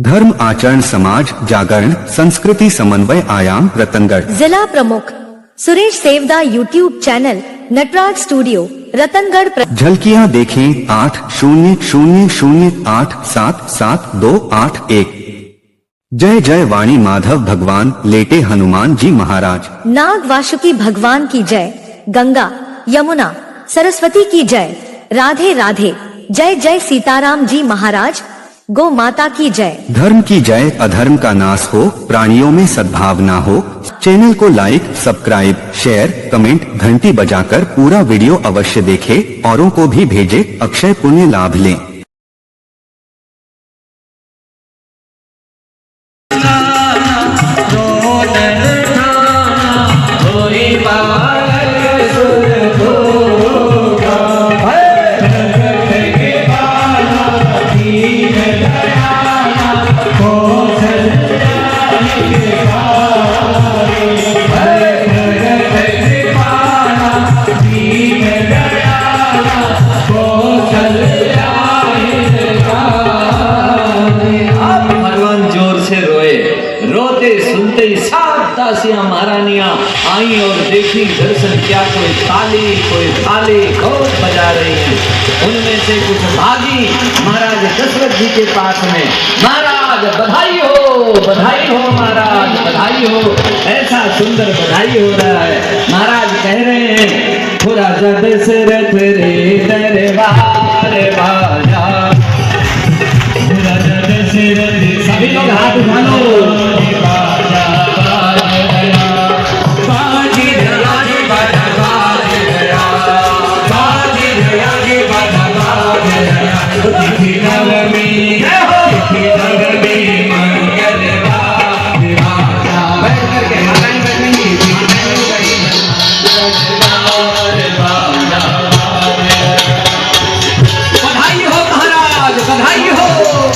धर्म आचरण समाज जागरण संस्कृति समन्वय आयाम रतनगढ़। जिला प्रमुख Suresh Sevda YouTube channel Nataraj studio Ratangarh. झलकियां देखें 8000877281। जय जय वाणी माधव भगवान लेटे हनुमान जी महाराज। नाग वासुकी भगवान की जय। गंगा यमुना सरस्वती की जय। राधे राधे। जय जय सीताराम जी महाराज। गौ माता की जय। धर्म की जय। अधर्म का नाश हो, प्राणियों में सद्भावना हो। चैनल को लाइक सब्सक्राइब शेयर कमेंट घंटी बजाकर पूरा वीडियो अवश्य देखें, औरों को भी भेजें, अक्षय पुण्य लाभ लें। सुनते ही सात दासियां महारानियां आई और देखी दर्शन क्या, कोई ताली कोई थाली बहुत बजा रही है। उनमें से कुछ भागी महाराज दशरथ जी के पास में, महाराज बधाई हो महाराज बधाई हो। ऐसा सुंदर बधाई हो रहा है। महाराज कह रहे हैं हो राजा दशरथ रे दरबार बाजा। राजा दशरथ सभी लोग हाथ उठा लो।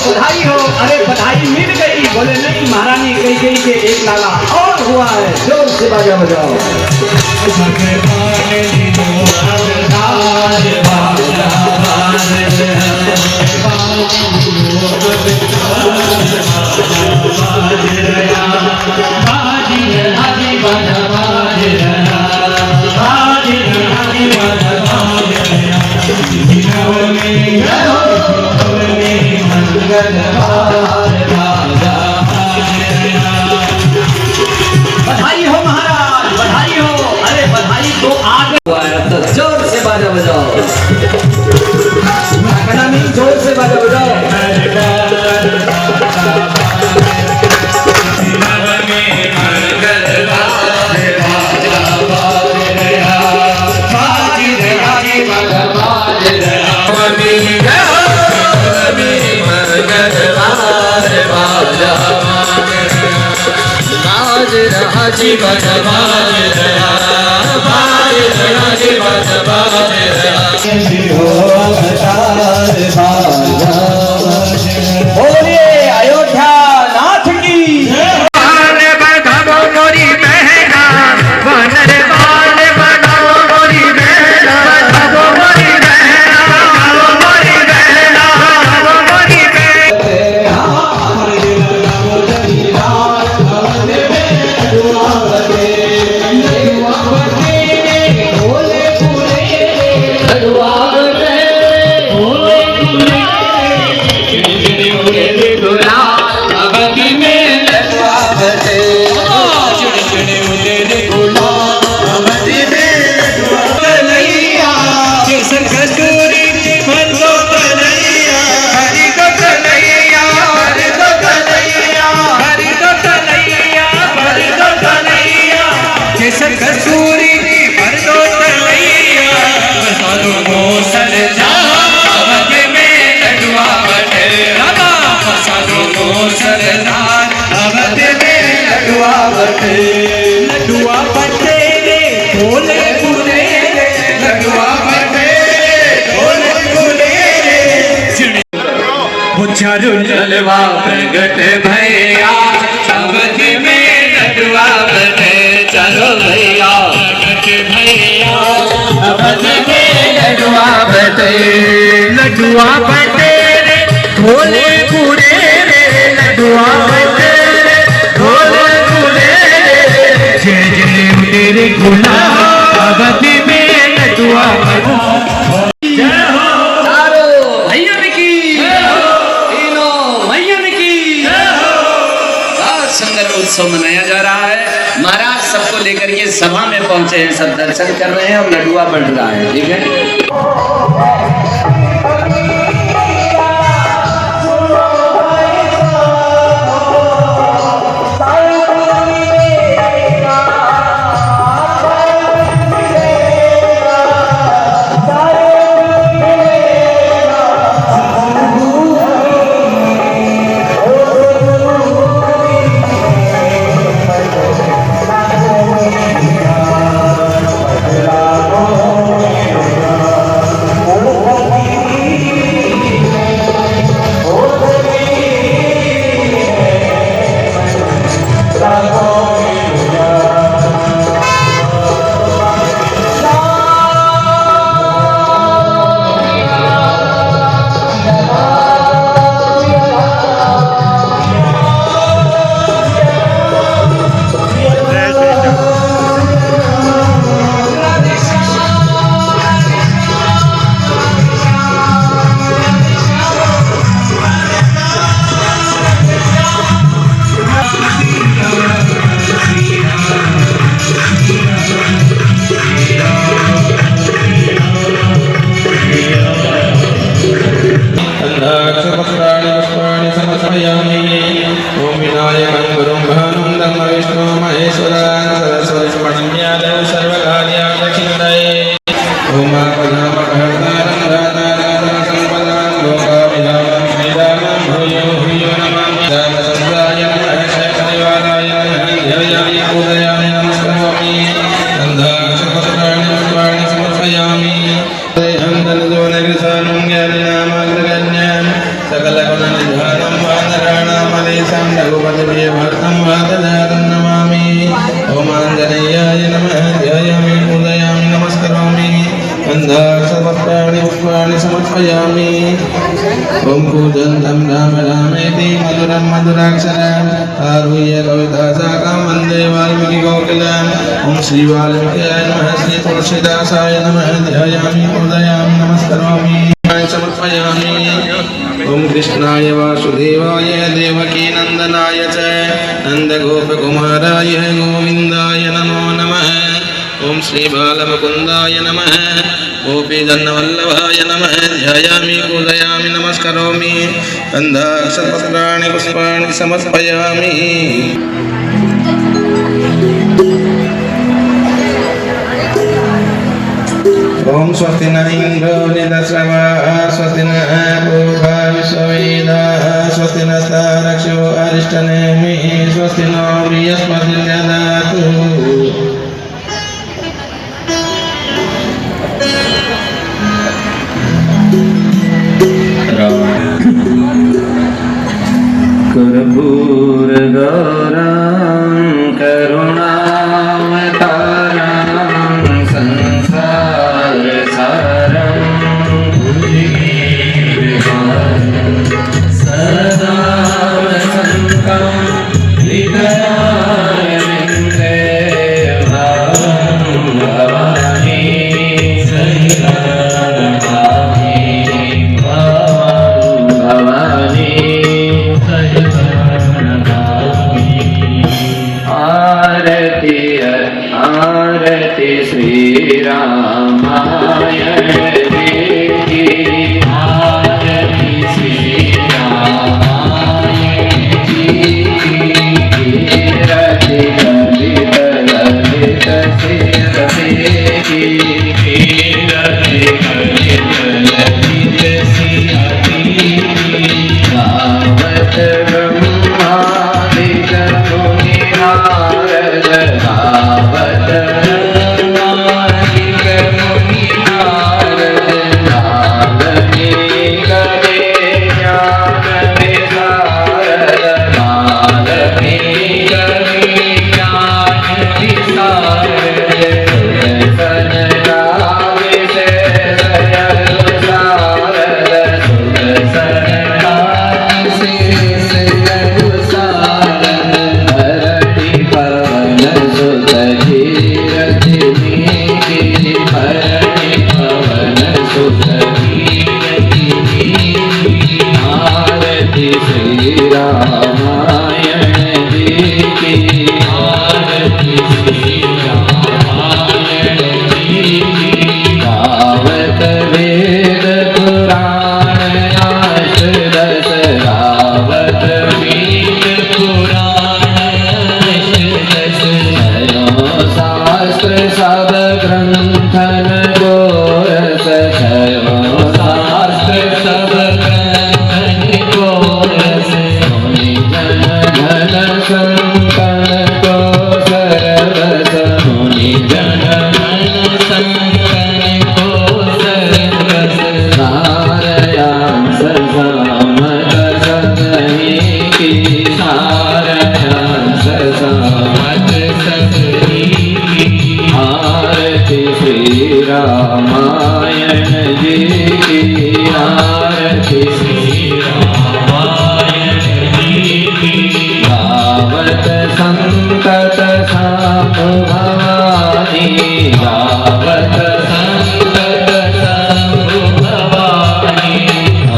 बधाई हो। अरे बधाई मिल गई। बोले नहीं महारानी कही के एक लाला और हुआ है। जोर से बाजा बजाओ। बधाई हो महाराज बधाई हो। अरे बधाई तो आगे हुआ है। तो जोर से बाजा बजाओ। जोर से बाजा बजाओ। जी बोलिए अयोध्या नाथ की। लडुआ बटे रे भोले पूरे रे। लडुआ बटे भोले पूरे रे। चारू जलवा प्रगट भैया अवध में लडुआ बटे। चलो भैया प्रगट भैया अवध में लडुआ बटे। लडुआ बटे रे भोले पूरे रे। सुंदर उत्सव मनाया जा रहा है। महाराज सबको लेकर के सभा में पहुंचे हैं, सब दर्शन कर रहे हैं और लडुआ बढ़ रहा है। ठीक है। ओम कूजन्तं राम रामेति मधुरं मधुराक्षरम् आरुह्य कविताशाखां वन्दे वाल्मीकिकोकिलम्। ओम श्री वाल्मीकियाय नमः, श्री तुलसीदासाय नमः। ध्यायामि पूजयामि नमस्करोमि समर्पयामि। ओम कृष्णाय वासुदेवाय देवकी नंदनाय च नंदगोपकुमाराय गोविन्दाय नमो नमः। ओम श्री बालमुकुन्दाय नमः, गोपीजनवल्लभाय नमः। ध्यायामि पूजयामि नमस्करोमि। गन्धाक्षरपत्राणि पुष्पाणि समर्पयामि। ओम स्वस्ति न इंद्रो निदस्रवः स्वस्ति न पूर्वा विश्ववेदाः स्वस्ति नस्तारक्षो अरिष्टनेमिः स्वस्ति नो बृहस्पतिर्दधातु। कर्पूरगौरं करुणावतारं संसारसारं सदा वसन्तं हृदयारविन्दे भावं भवानी आरती श्री रामायण की, आरती श्री रामायण की। रति ललित ललित सिर की, रति ललित ललित सिर की। गावत ब्रह्मादिक मुनि नारद गावत श्री रामायण की आरती श्री रामायण जी की। गावत वेद पुराण आश दस गावत वेद पुराण आश दस। छयो शास्त्र सब ग्रंथन गोरस छयो शास्त्र सब ग्रंथन गोरस। मुनि जन धन संतन को सरवस मुनि जन धन संतन को सरवस। सारयांश सामत सतही की सारयांश सामत सतही की। आरती श्री रामायण जी की आरती श्री रामायण जी की। गावत संतत साप भवानी गावत संतत साप भवानी।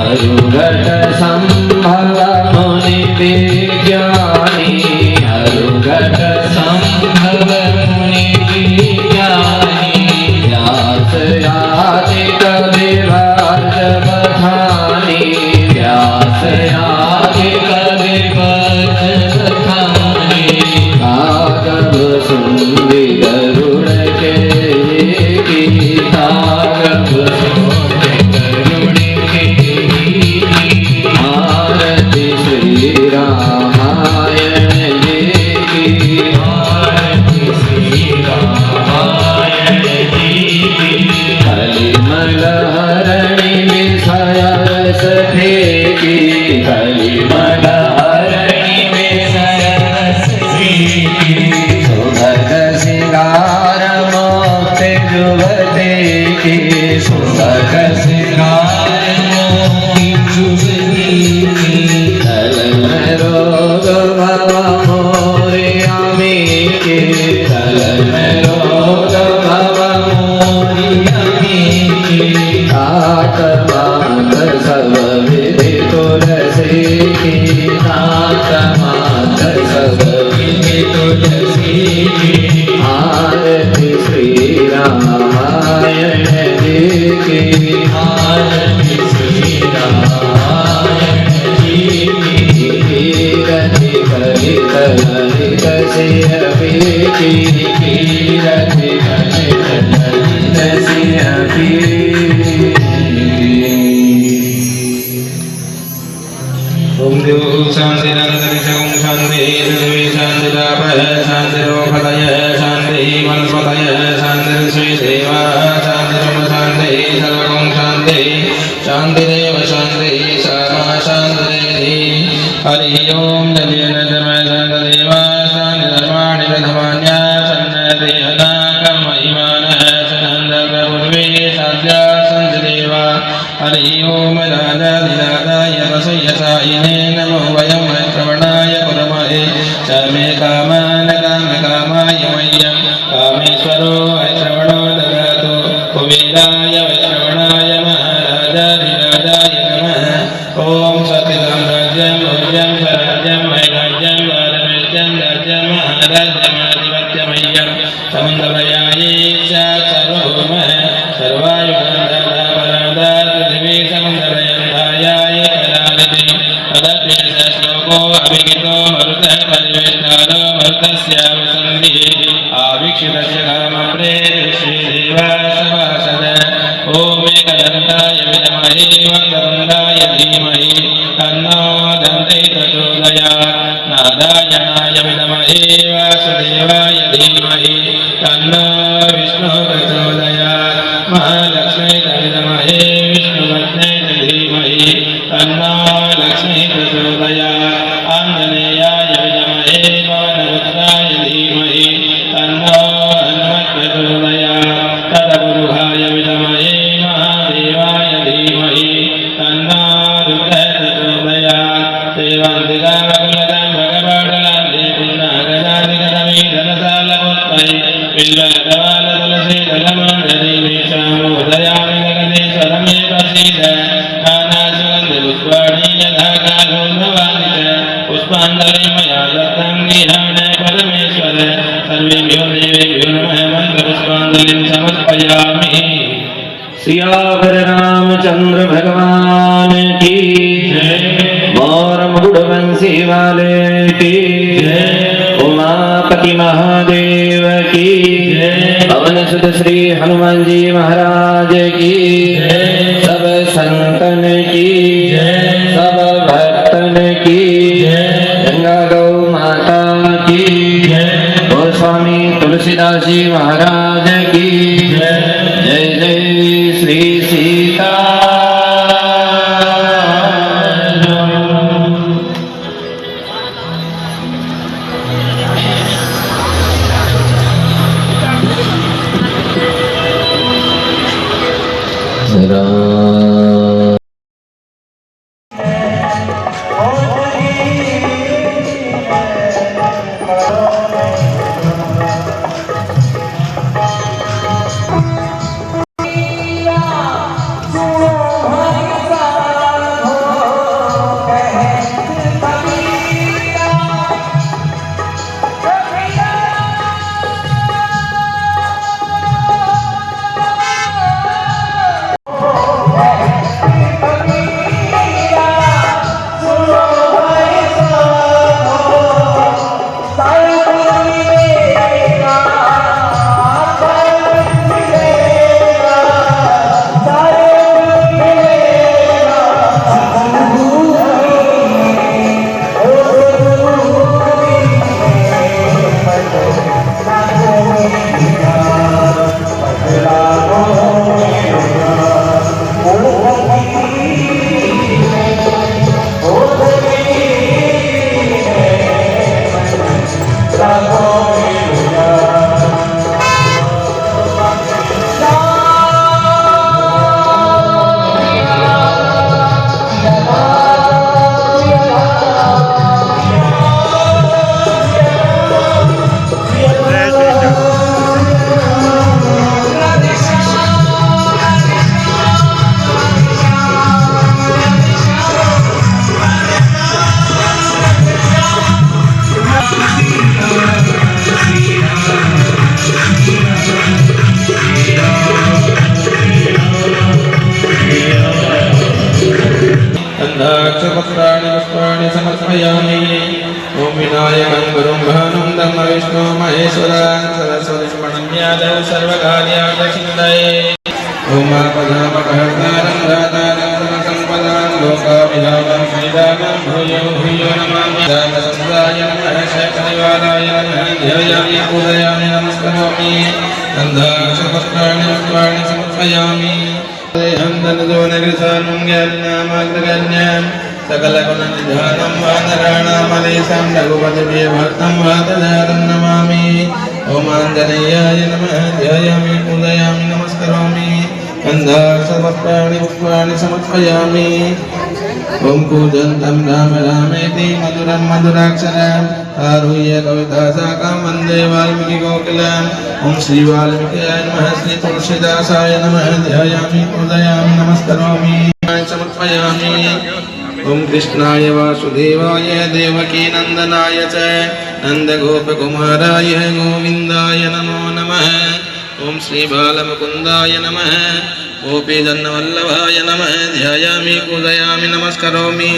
अरुघट संभव मुनि विज्ञानी अरुघट संभव मुनि विज्ञानी। व्यास आदि कविराज बखानी व्यास आदि कविराज बखानी। कागब सुंदी गरुड़ के की कागब सुंदी गरुड़ के की। आरती श्री रामायण जी की आरती श्री रामायण जी की। कलिमल हरणि विषयस फेंकी कलिमल हरणि विषयस फेंकी। सुभग सिंगार मोक्त जुवते की सुभग सिंगार मोक्त जुवते की। कलन रोग भव मोरिया में के कलन रोग भव मोरिया में के। नाथ मात सब विधि तुलसी की नाथ मात सब विधि तुलसी की। आरती श्री रामायण जी की आरती श्री रामायण जी की। कीरति कलित ललित सिय की कीरति कलित ललित सिय की। ओम देव शांति नंदनिशं शांति पृथ्वी शांति तापः शांति रोगतय शांति वनस्पतय शांति श्री देवा शांति शांति सर्वं शांति शांतिरेव शांति सामा शांतिरेधि। हरि ओम जलेन धर्म शांतदेवा शांति धर्माणि प्रथमान्या सन्नति अनाकं महिमानः सनन्द पृथ्वी साध्या सन्देवा। हरि ओम राजाधिराजाय वसयसायिने नमो वयं श्रवणाय कुर्महे। च मे कामान कामकामाय मह्यं कामेश्वरो श्रवणो ददातु। कुबेराय श्रवणाय महाराजाधिराजाय नमः। ओम सतितं राज्यं भोज्यं स्वराज्यं वैराज्यं वारमेष्ट्यं राज्यं महाराज्यमाधिपत्यमह्यं समुद्रभयाये च सर्वभौमः सर्वायुगन्धरापराधा पृथिवी समुद्रभयन्तायाय कलानिधि। तदप्येष श्लोको अभिहितो मरुतः परिवेष्टारो मरुतस्यावसन्धिः। आवीक्षितस्य कामप्रेरिश्रीदेवा सभासद। ॐ एकदन्ताय विद्महे वक्रतुण्डाय धीमहि तन्नो दन्ते प्रचोदयात्। नारायणाय विद्महे वासुदेवाय धीमहि तन्नो विष्णुः प्रचोदयात्। महालक्ष्मी विद्महे विष्णुपत्न्यै धीमहि तन्नो लक्ष्मी प्रचोदयात्। आञ्जनेयाय विद्महे पवनपुत्राय धीमहि तन्नो हनुमत् प्रचोदयात्। तत्पुरुषाय विद्महे महादेवाय धीमहि तन्नो रुद्रः प्रचोदयात्। सेवन्तिकावकुलतं भगवडलान्ते पुण्यगजादिगतमे धनसालपुत्रै बिल्वदवालतुलसीदलमण्डलीमेषामोदयामि जगदीश्वरमे प्रसीद। नानासुगन्धिपुष्पाणि यथा कालो भवानि च पुष्पाञ्जलिं मया दत्तं गृहाण परमेश्वर सर्वेभ्यो देवेभ्यो नमः मन्त्रपुष्पाञ्जलिं समर्पयामि। सियावर रामचंद्र भगवान की मोर मुकुटवंशी वाले की उमापति महादेव की पवन सुत श्री हनुमान जी महाराज की सब संतन की सब भक्तन की गंगा गौ माता की गोस्वामी तुलसीदास जी महाराज की जय जय श्री सीता। गन्धाक्षपत्राणि पुष्पाणि समर्पयामि। ॐ विनायकं गुरुं भानुं ब्रह्म विष्णु महेश्वरं सरस्वतीं प्रणम्यादौ सर्वकार्यार्थसिद्धये। ॐ आपदामपहर्तारं दातारं सम्पदां लोकाभिरामं श्रीरामं भूयो भूयो नमामि। रामचन्द्राय नमः शैखनिवाराय नमः ध्यायामि पूजयामि नमस्करोमि। गन्धाक्षपत्राणि पुष्पाणि समर्पयामि। सकलगुणनिधानं वानराणामलेशं रघुपतिप्रियभक्तं वातजातं नमामि। ॐ आञ्जनेयाय नमः ध्यायामि पूजयामि नमस्करोमि। गन्धाक्षपत्राणि पुष्पाणि समर्पयामि। ॐ कूजन्तं राम रामेति मधुरं मधुराक्षरम् आरुह्य कविताशाखां वन्दे वाल्मीकिकोकिलम्। ॐ श्री वाल्मीकियाय नमः श्री तुलसीदासाय नमः ध्यायामि पूजयामि नमस्करोमि समर्पयामि। ॐ कृष्णाय वासुदेवाय देवकीनन्दनाय च नन्दगोपकुमाराय गोविन्दाय नमो नमः। ॐ श्री बालमुकुन्दाय नमः गोपीजन्नवल्लभाय नमः ध्यायामि पूजयामि नमस्करोमि।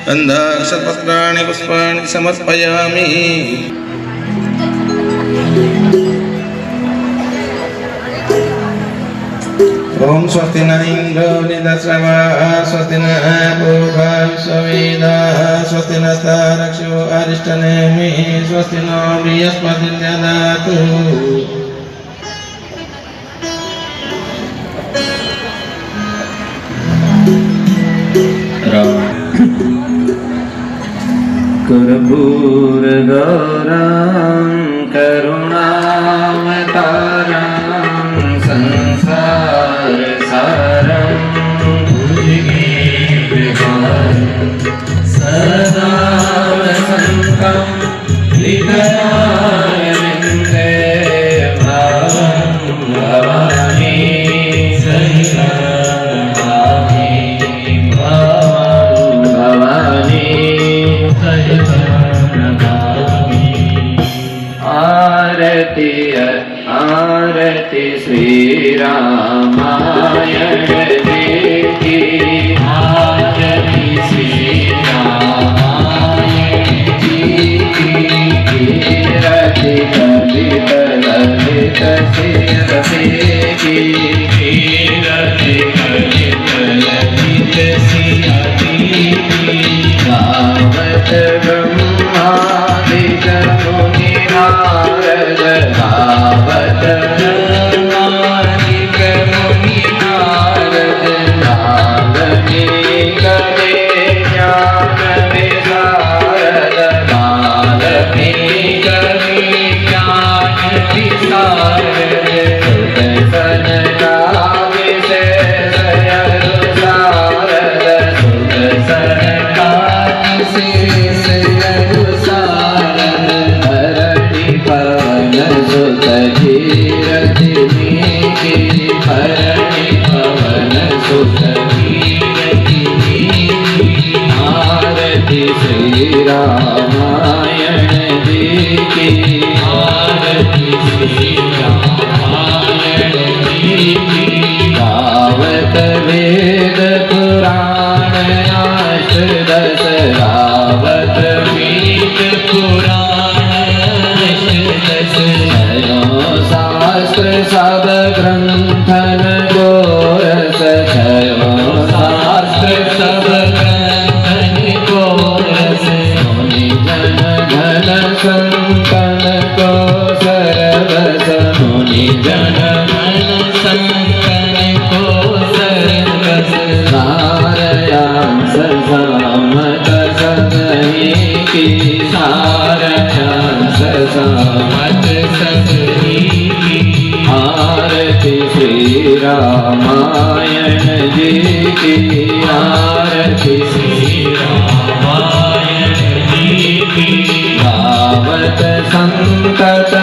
गन्धाक्षपत्राणि पुष्पाणि समर्पयामि। ॐ स्वस्ति न इन्द्रो वृद्धश्रवाः स्वस्ति नः पूर्वा विश्ववेदाः स्वस्ति नस्तारक्षो अरिष्टनेमिः स्वस्ति नो बृहस्पतिर्दधातु। कर्पूरगौरं करुणावतारं संसारसारं भुजगेन्द्रहारं सदा वसन्तं हृदयारविन्दे भावं भवानी सहितं भवानी सहितं आरती आरती श्री रामायण जी की आरती श्री रामायण जी की कीरति कलित ललित सिरते की कीरति कलित ललित सिरते की गावत ब्रह्मादिक मुनि नारद गावत ब्रह्मादिक मुनि नारद नारदी गदे ज्ञान विशारद नारदी गदे ज्ञान विशारद सुत सनकादि शेष अनुसारद सुत सनकादि शेष अनुसारद धरती पवन सुत कीरति की धरती पवन सुत कीरति आरती श्री रामायण जी की आरती श्री रामायण जी की गावत वेद पुराण अष्टदश गावत वेद पुराण अष्टदश शास्त्र सब ग्रंथन गोरस शास्त्र सब ग्रंथन गोरस मुनि जन घन संतन को सरवस मुनि जन घन संतन को सरवस सारयांस सामत सदहि की सारयांस सामत सदहि की आरती श्री रामायण जी की आरती श्री रामायण जी की गावत संतत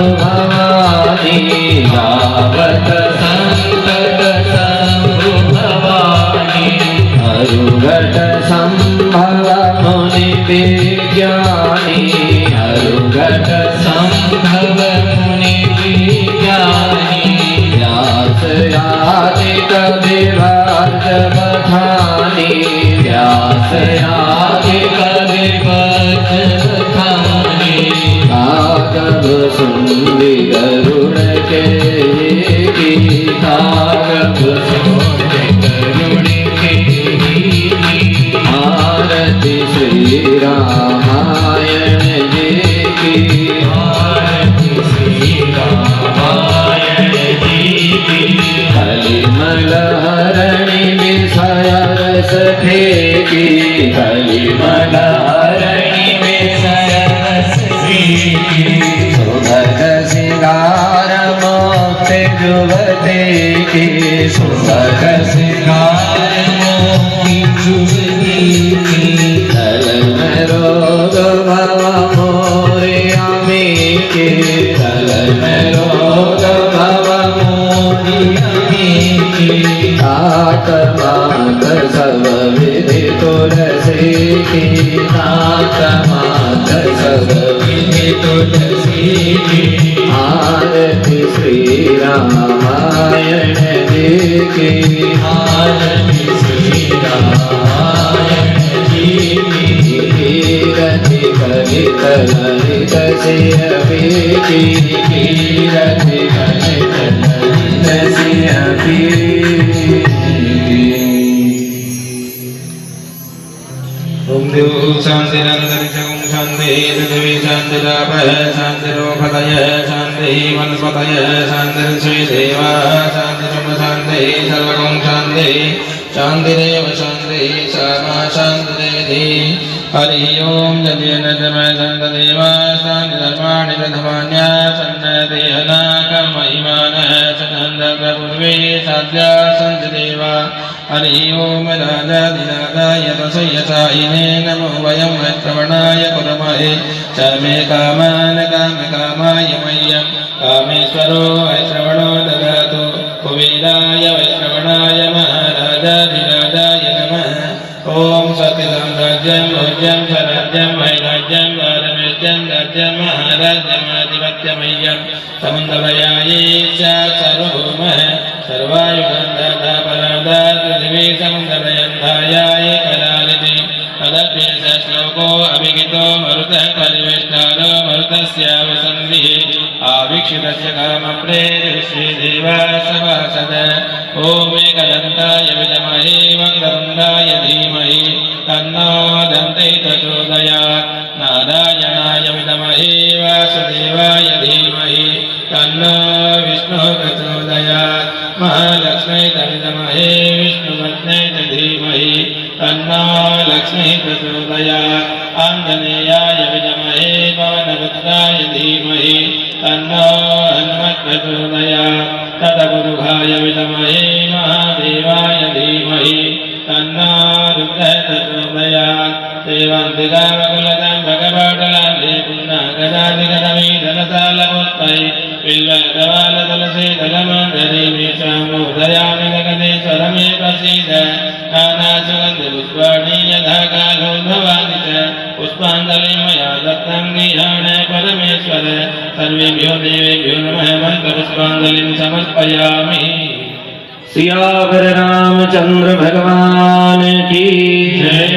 संभवानी गावत संतत संभवानी अरुघट संभव मुनि विज्ञानी अरुघट संभव मुनि विज्ञानी व्यास आदि कविवर्ज बखानी व्यास आदि कविवर्ज बखानी कागब सुंदी गरुड़ के की कागब सुंदी गरुड़ के आरती श्री रामायण जी की आरती श्री रामायण जी की कलिमल हरणि विषय रस फेंकी कलिमल हरणि विषय रस फेंकी सुभग सिंगार मोक्ष जुवते की सुभग सिंगार मोक्ष जुवते की कलम रोग भव मोरियामी की कलम रोग भव मोरियामी की तात मात सब विधि तुलसी की तात मात सब विधि तुलसी की आरती श्री रामायण जी की आरती श्री रामायण जी की कीरति कलित ललित सिरपी की कीरति कलित ललित सिरपी ओम देव शांतिरंतरिक्षं शांति पृथ्वी शांतिरापः शांतिरोपतय शांति वनस्पतय शांतिर्श्री देवा शांतिरुम शांति सर्वगं शांति शांतिरेव शांति सामा शांतिरेधि हरि ओम यज्ञेन जमय शांतदेवा शांतिधर्माणि प्रथमान्या सन्नति अनाकर्म इमानः सनन्दपूर्वे साध्या सन्तिदेवा हरि ओम राजाधिराजाय तसयसायिने नमो वयं वैश्रवणाय कुर्महे च मे कामान् कामकामाय मह्यं कामेश्वरो वैश्रवणो ददातु कुबेराय वैश्रवणाय महाराजाधिराजाय नमः ओम सत्यसाम्राज्यं भोज्यं शरणं राज्यं वैराज्यं वारमिष्टं राज्यं महाराज्यमाधिपत्यमय्यं समुद्रयाये च सर्वभौमः सर्वायुगन्धता परादा पृथिवी समुद्रयन्धायाये कलालिति तदप्येष श्लोको अभिगितो मरुतः परिवेष्टारो मरुतस्यावसन्धिः आवीक्षितस्य कामप्रेरिश्रीदेवा सभासद ॐ एकदन्ताय विद्महे वक्रतुण्डाय धीमहि तन्नो दन्ते प्रचोदयात् नारायणाय विद्महे वासुदेवाय धीमहि तन्नो विष्णुः प्रचोदयात् महालक्ष्मी विद्महे विष्णुपत्न्यै च धीमहि तन्नो लक्ष्मीः प्रचोदयात् आञ्जनेयाय विद्महे पवनपुत्राय धीमहि तन्नो हनुमत् प्रचोदयात् तदपुरुषाय विद्महे महादेवाय धीमहि तन्नो रुद्रः प्रचोदयात् देवान्तिकामकुलतं भगवाटलाले पुण्णागदादिगदमीधनसालपुष्पै बिल्वकवालतुलसीदलमञ्जरी मेषामोदयामि जगदीश्वरमे प्रसीद नानासुगन्धपुष्पाणि यथा कालोद्भवानि च पुष्पाञ्जलिं मया दत्तं गृहाण परमेश्वर सर्वेभ्यो देवेभ्यो नमः मन्त्रपुष्पाञ्जलिं समर्पयामि। सियावर रामचंद्र भगवान की जय।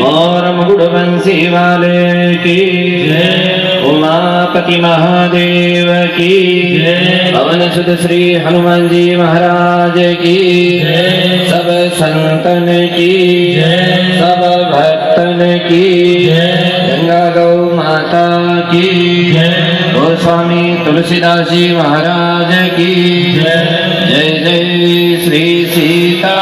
मोर मुकुट बंसी वाले की जय। उमापति महादेव की जय। पवन सुत श्री हनुमान जी महाराज की जय। सब संतन की जय। सब भक्तन की जय। गंगा गौ माता की जय। गोस्वामी तुलसीदास जी महाराज की जय। जय जय श्री सीता।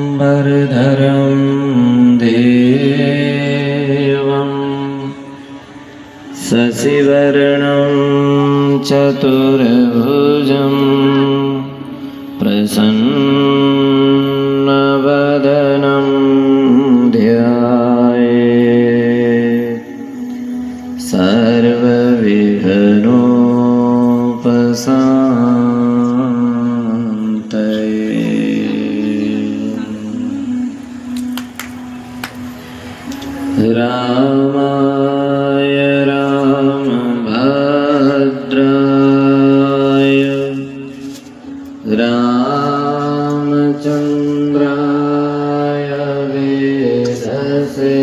सुफलाम्बरधरं देवं शशिवर्णं चतुर्भुजं प्रसन्नवदनं ध्यायेत् सर्वविघ्नोपशान्तये। रामाय रामभद्राय रामचन्द्राय वेधसे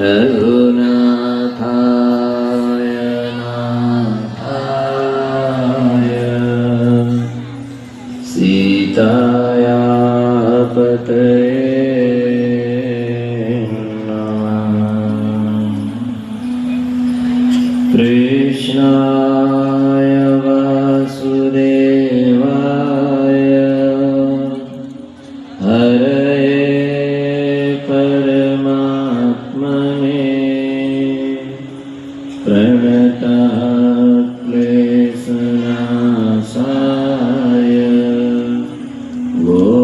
रघुनाथाय नाथाय सीताया पतये कृष्णाय वासुदेवाय हरये परमात्मने प्रणतः क्लेशनाशाय गोविन्दाय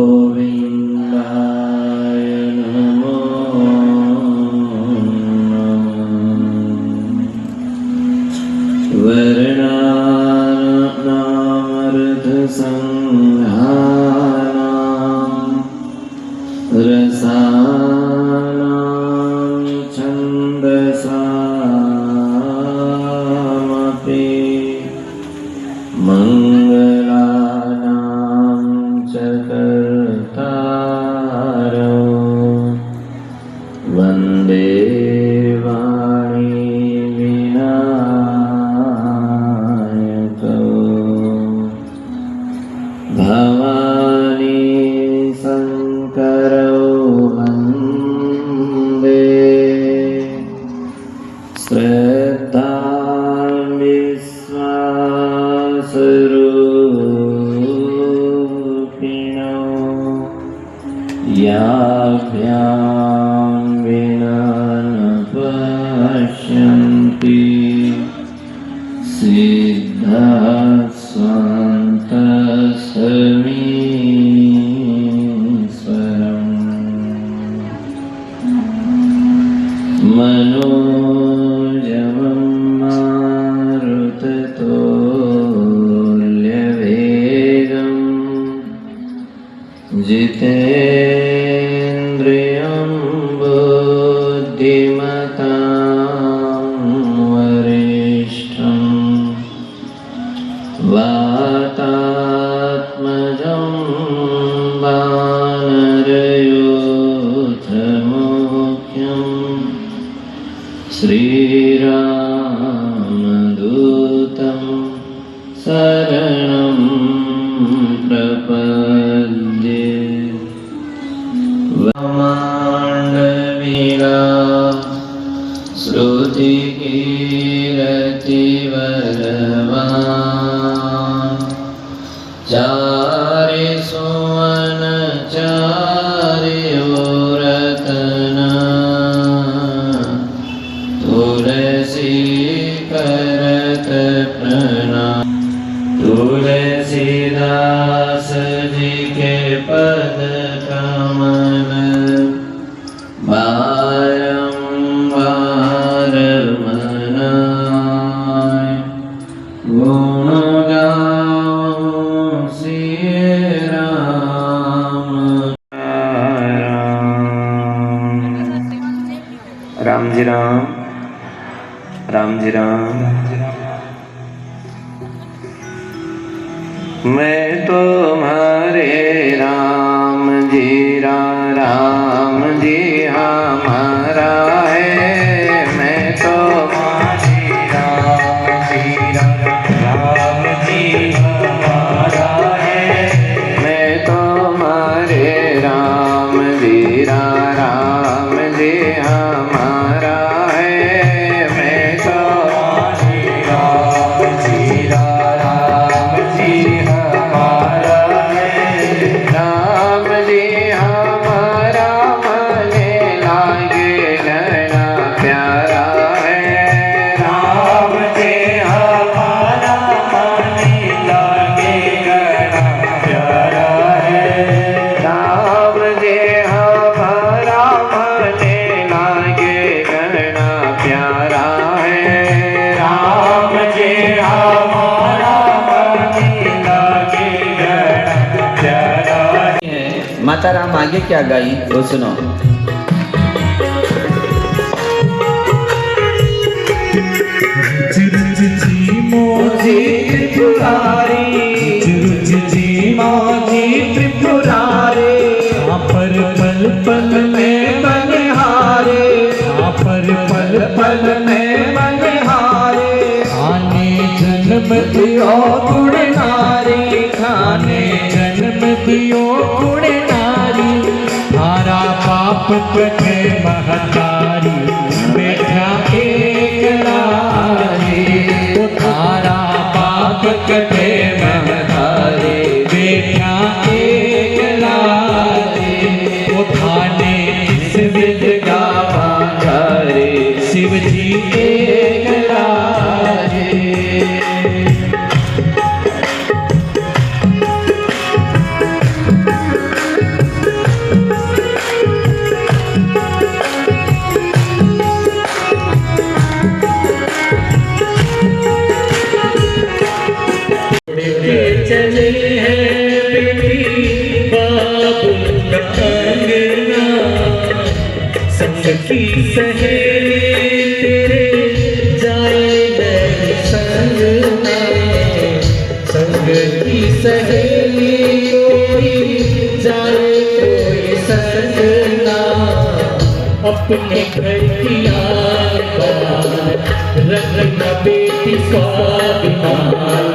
नमो वर्णानामर्थसंहारां रसानां छन्दसामपि मङ्गलानां च कर्तारौ वन्दे वाणी विनायकौ भवान् याभ्यां विना न पश्यन्ति सिद्धात् स्वान्तसमीश्वरम् मनोजवं मारुततुल्यवेगं जितेन्द्रियं बुद्धिमतां वरिष्ठं वातात्मजं वानरयूथमुख्यं श्रीरामदूतं शरणं प्रपद्ये माण्डवीला श्रुतिकीरतिवरवान् चारि सुवनचार्यो रत्ना तुलसी करत प्रणाम तुलसीदास जी के पद कमल बारंबार मनाए गुण गाऊं सिय राम राम जी राम राम जी राम। मैं तुम्हारे राम जी राम जी हमारा है। मैं तुम्हारे राम जी हमारा है। मैं तुम्हारे राम जी हमारा है। मैं तुम्हारे राम जी हमारा है। राम जी हमारा मने लागे घना प्यारा है। राम जी हमारा मने लागे घना प्यारा है। राम जी हमारा मने लागे घना प्यारा है। राम जी हमारा मने लागे घना प्यारा है। माता राम आगे क्या गाई वो सुनो। मोजी त्रिपुरारी मोजी त्रिपुरारे पर पल पल में बनिहारे पर पल पल में बनिहारे खाने जन्म दियो गुण नारी खाने जन्म दियो गुण नारी थारा पाप कटे महतारी बैठा एक लारी थारा पाप कटे महतारी बैठा एक लारी थाने शिव गावा रे शिव जी एक लारी। चले हैं बेटी बाबुल का अंगना संग की सहेली तेरे जाए नहीं संगना संग की सहेली कोई जाए कोई संगना अपने घर की रखना बेटी स्वाभिमान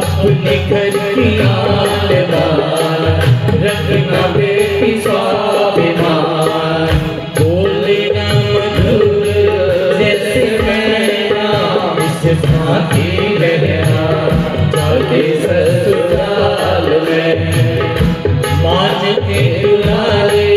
अपने घर की आलवान रखना बेटी स्वाभिमान बोले ना मधुर जैसे मैना इस भांति रहना जाके ससुराल में मान के दुलारे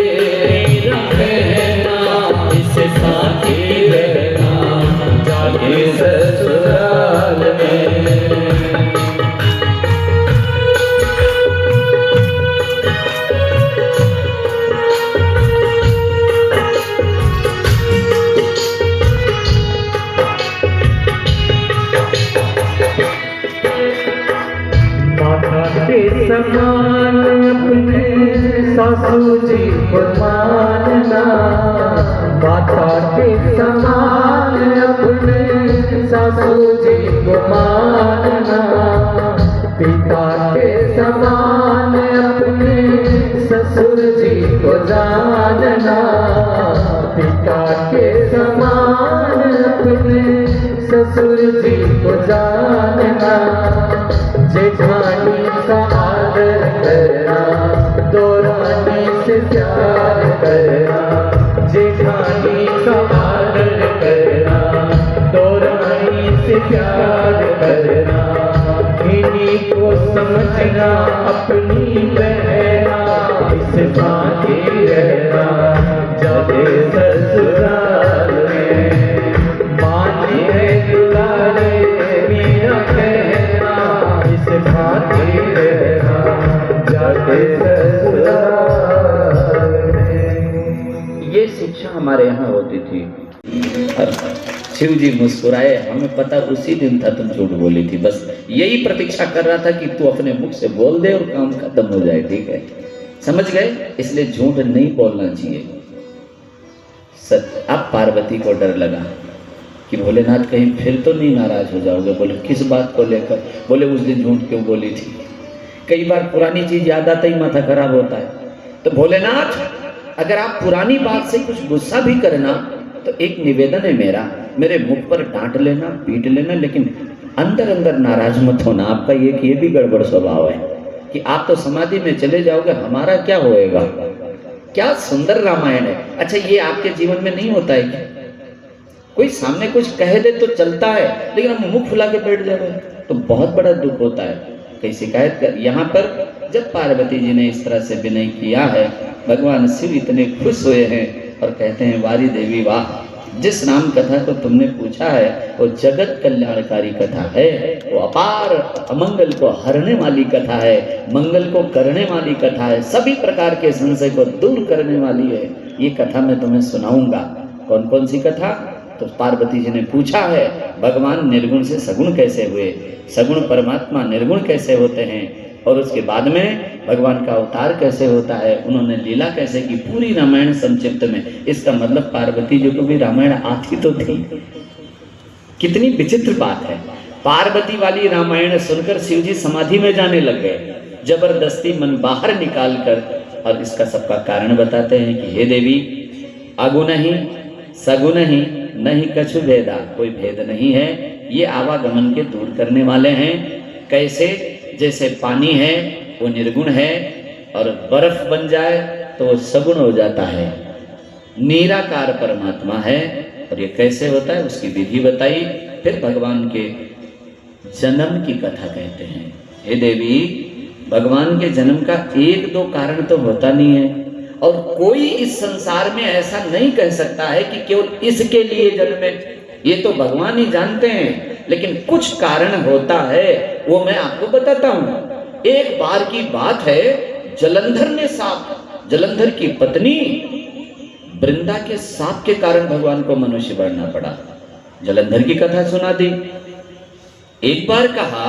सासू जी को मानना, माता के समान अपने सासू जी को मानना, पिता के समान अपने ससुर जी को जानना, पिता के समान अपने ससुर जी को जानना, जेठानी का आदर करना, दौरानी से प्यार करना, जेठानी का आदर करना, दौरानी से प्यार करना, इन्हीं को समझना अपनी बहना, इस बाकी रहना जाके ससुराल में, माने दुलारे मेरा कहना, इस बाकी रहना जाके ससुराल में। ये शिक्षा हमारे यहाँ होती थी। और शिव जी मुस्कुराए, हमें पता उसी दिन था तुम झूठ बोली थी, बस यही प्रतीक्षा कर रहा था कि तू अपने मुख से बोल दे और काम खत्म हो जाए। ठीक है, समझ गए? इसलिए झूठ नहीं बोलना चाहिए। अब पार्वती को डर लगा कि भोलेनाथ कहीं फिर तो नहीं नाराज हो जाओगे। बोले किस बात को लेकर? बोले उस दिन झूठ क्यों बोली थी। कई बार पुरानी चीज याद आता ही माथा खराब होता है। तो भोलेनाथ अगर आप पुरानी बात से कुछ गुस्सा भी करना तो एक निवेदन है मेरा, मेरे मुख पर डांट लेना, पीट लेना, लेकिन अंदर अंदर नाराज मत होना। आपका ये भी गड़बड़ स्वभाव है कि आप तो समाधि में चले जाओगे, हमारा क्या होएगा। क्या सुंदर रामायण है। अच्छा, ये आपके जीवन में नहीं होता है क्या? कोई सामने कुछ कह दे तो चलता है, लेकिन हम मुंह फुला के बैठ जाए तो बहुत बड़ा दुख होता है। कई शिकायत कर, यहाँ पर जब पार्वती जी ने इस तरह से विनय किया है, भगवान शिव इतने खुश हुए हैं और कहते हैं वारी देवी वाह, जिस राम कथा को तुमने पूछा है वो जगत कल्याणकारी कथा है, वो अपार अमंगल को हरने वाली कथा है, मंगल को करने वाली कथा है, सभी प्रकार के संशय को दूर करने वाली है। ये कथा मैं तुम्हें सुनाऊंगा। कौन कौन सी कथा? तो पार्वती जी ने पूछा है भगवान निर्गुण से सगुण कैसे हुए, सगुण परमात्मा निर्गुण कैसे होते हैं, और उसके बाद में भगवान का अवतार कैसे होता है, उन्होंने लीला कैसे की, पूरी रामायण संक्षिप्त में। इसका मतलब पार्वती जी को भी रामायण आती तो थी। कितनी विचित्र बात है। पार्वती वाली रामायण सुनकर शिव जी समाधि में जाने लग गए, जबरदस्ती मन बाहर निकाल कर। और इसका सबका कारण बताते हैं कि हे देवी, अगुण ही सगुण ही नहीं कछु भेदा, कोई भेद नहीं है। ये आवागमन के दूर करने वाले हैं। कैसे? जैसे पानी है वो निर्गुण है और बर्फ बन जाए तो वो सगुण हो जाता है। निराकार परमात्मा है। और ये कैसे होता है उसकी विधि बताई। फिर भगवान के जन्म की कथा कहते हैं। हे देवी, भगवान के जन्म का एक दो कारण तो होता नहीं है, और कोई इस संसार में ऐसा नहीं कह सकता है कि केवल इसके लिए जन्मे। ये तो भगवान ही जानते हैं, लेकिन कुछ कारण होता है, वो मैं आपको बताता हूं। एक बार की बात है, जलंधर ने साप, जलंधर की पत्नी वृंदा के साप के कारण भगवान को मनुष्य बनना पड़ा। जलंधर की कथा सुना दी। एक बार कहा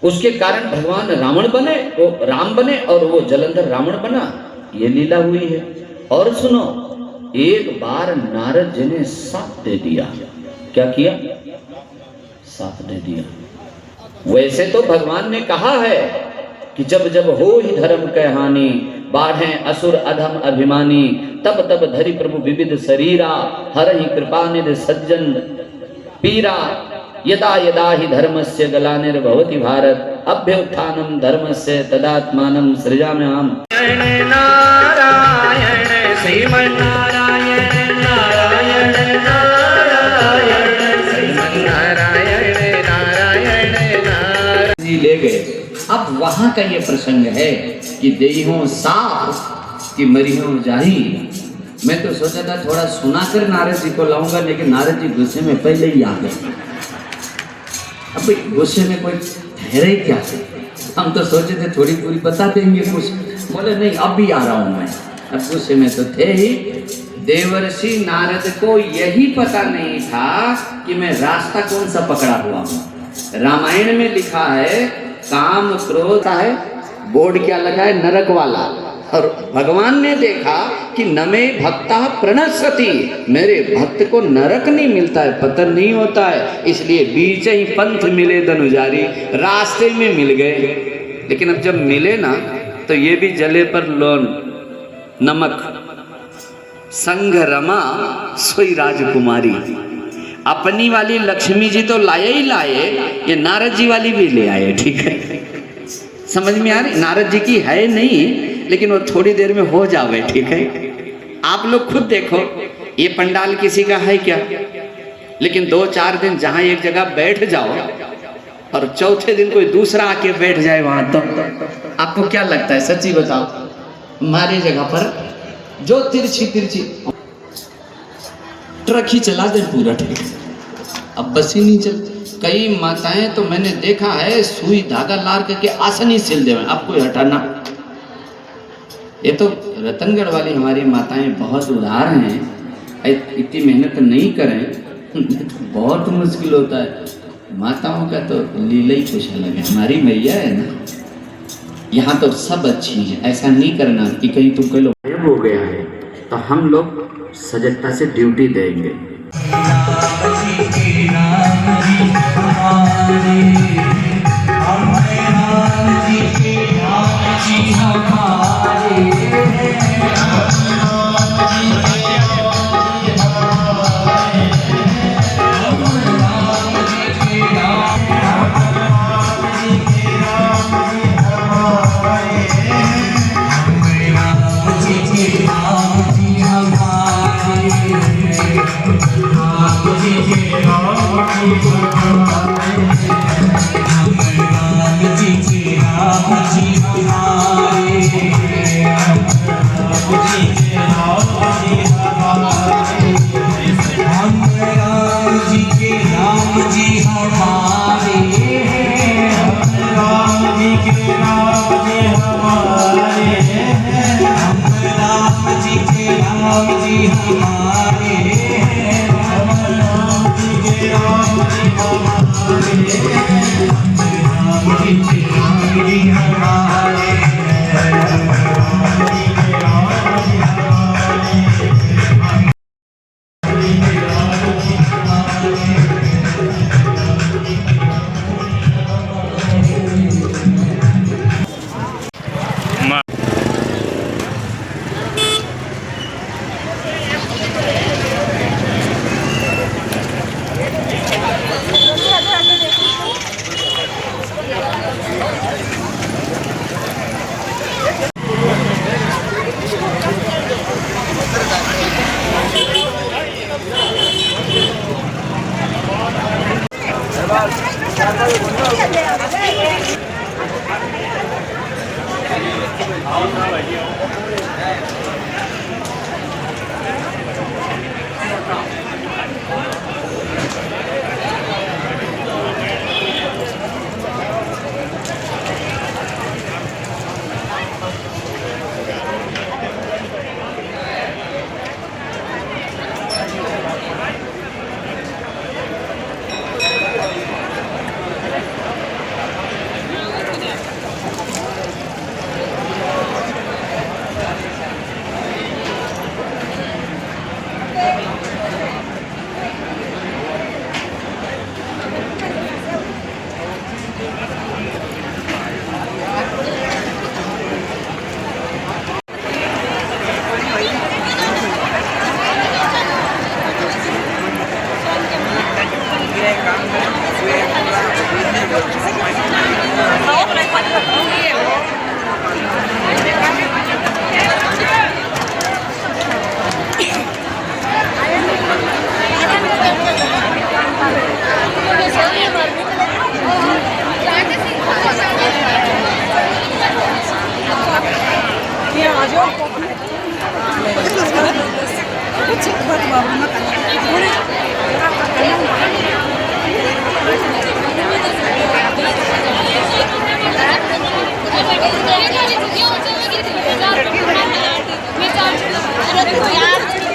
उसके कारण भगवान रावण बने, वो राम बने और वो जलंधर रावण बना। ये लीला हुई है। और सुनो, एक बार नारद जी ने साप दे दिया। क्या किया? साप दे दिया। वैसे तो भगवान ने कहा है कि जब जब हो ही धर्म कह हानि, बाढ़े असुर अधम अभिमानी, तब तब धरि प्रभु विविध शरीरा, हर ही कृपा निधि सज्जन पीरा, यदा यदा ही धर्मस्य गलानिर्भवति भारत, अभ्युत्थानम धर्मस्य तदात्मानं सृजाम्यहम्। नारायण श्रीमन्नारायण, नारायण नारायण श्रीमन्नारायण, नारायण नारायण जी ले गए। अब वहां का ये प्रसंग है कि देहों साफ कि मरियों जाही। मैं तो सोचा था थोड़ा सुनाकर नारद जी को लाऊंगा, लेकिन नारद जी गुस्से में पहले ही आ गए। अब गुस्से में कोई ठहरे क्या? हम तो सोचे थे थोड़ी पूरी बता देंगे कुछ। बोले नहीं, अब भी आ रहा हूं मैं। अब गुस्से में तो थे ही। देवर्षि नारद को यही पता नहीं था कि मैं रास्ता कौन सा पकड़ा हुआ हूं। रामायण में लिखा है काम क्रोध है, बोर्ड क्या लगा है? नरक वाला। और भगवान ने देखा कि नमे भक्ता प्रणश्यति, मेरे भक्त को नरक नहीं मिलता है, पतन नहीं होता है, इसलिए बीच ही पंथ मिले धनुजारी, रास्ते में मिल गए। लेकिन अब जब मिले ना तो ये भी जले पर लोन नमक। संग रमा सोई राजकुमारी, अपनी वाली लक्ष्मी जी तो लाए ही लाए, ये नारद जी वाली भी ले आए। ठीक है, समझ में आ रही? नारद जी की है नहीं, लेकिन वो थोड़ी देर में हो जावे। ठीक है, आप लोग खुद देखो, ये पंडाल किसी का है क्या? लेकिन 2-4 दिन जहां एक जगह बैठ जाओ और चौथे दिन कोई दूसरा आके बैठ जाए वहां, तो आपको क्या लगता है? सच्ची बताओ। हमारी जगह पर जो तिरछी ट्रक ही चला दे पूरा। ठीक है, अब बस ही नहीं चलती। कई माताएं तो मैंने देखा है सुई धागा लार करके आसन ही सिल देवे, आपको हटाना। ये तो रतनगढ़ वाली हमारी माताएं बहुत उदार हैं, इतनी मेहनत नहीं करें बहुत मुश्किल होता है। माताओं का तो लीला ही कुछ अलग है। हमारी मैया है ना, यहाँ तो सब अच्छी है। ऐसा नहीं करना कि कहीं तुम कह लो गायब हो गया है, तो हम लोग सजगता से ड्यूटी देंगे।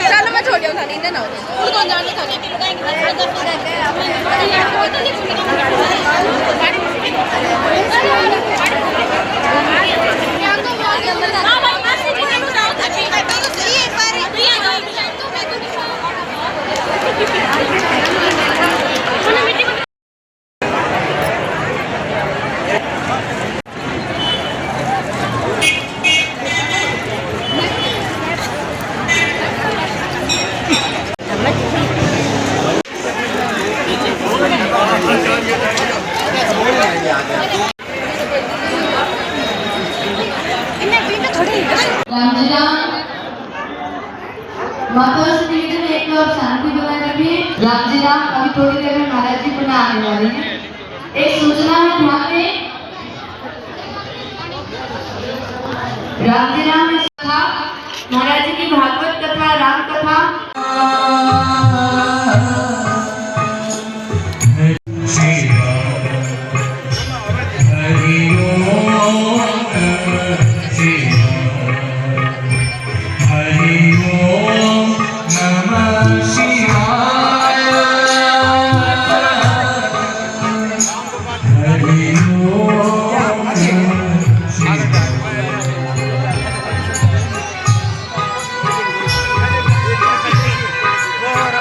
चलो मैं छोड़ राम जी राम। माता से निवेदन है एक और शांति बनाए रखिए। राम जी राम। अभी थोड़ी देर में महाराज जी पुनः आने वाले हैं। एक सूचना है, ध्यान दें। राम जी राम कथा, महाराज जी की भागवत कथा, राम कथा।